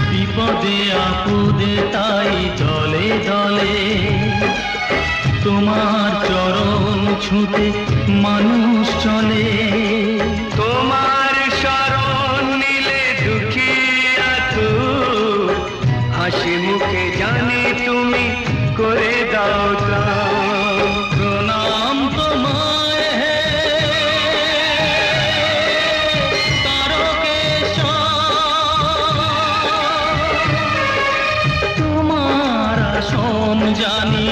বিপদে আপদে তাই দলে দলে তোমার চরণ ছুঁতে মানুষ চলে। তোমার শরণ নিলে দুঃখী আতুর, হাসি মুখে জানি তুমি করে দাও ত্রাণ। প্রণাম তোমায় হে তারকেশ্বর, তোমার আসন জানি